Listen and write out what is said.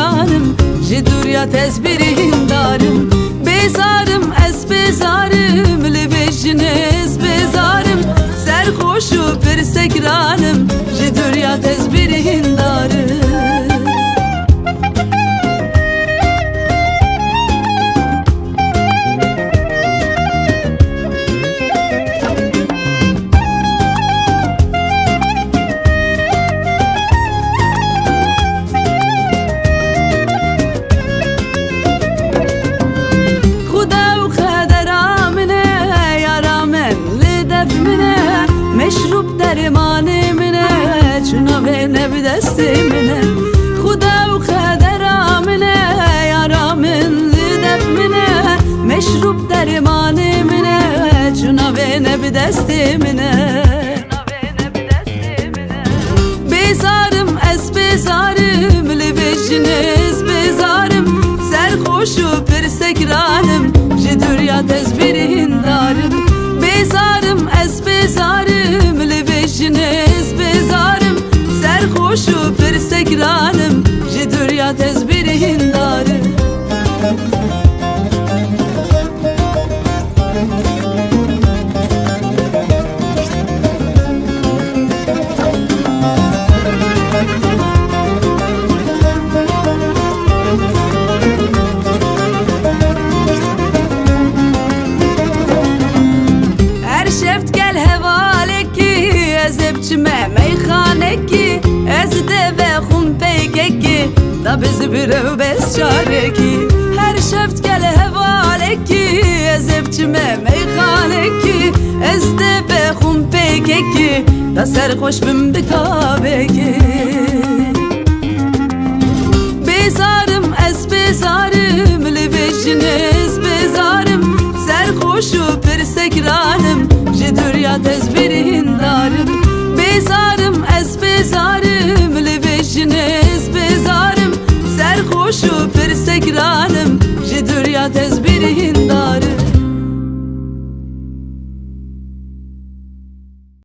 sekranım, ji durya tezbirîn darim. Bezarım ez bezarım, li vê jinê ez bezarım. Serxoş û pir sekranım, ji durya tezbirîn darim. مشروب درمانه منه چناوه نب دسته منه خدا و خدر آمنه یارامن لدف منه مشروب درمانه منه چناوه نب دسته منه bezarım ez bezarım livejin ez bezarım serxoş û pir sekranım ji durya tezbirîn darim bezarım ez bezarım livejin ez bezarım serxoş û pir sekranım ji durya tezbirîn darim. meyxaneki ez de ve xun peykeki da bizi bir bes çareki her şeft gel hevaleki ez hepçime meyxaneki ez de ve xun peykeki da serxoş bim bi kahve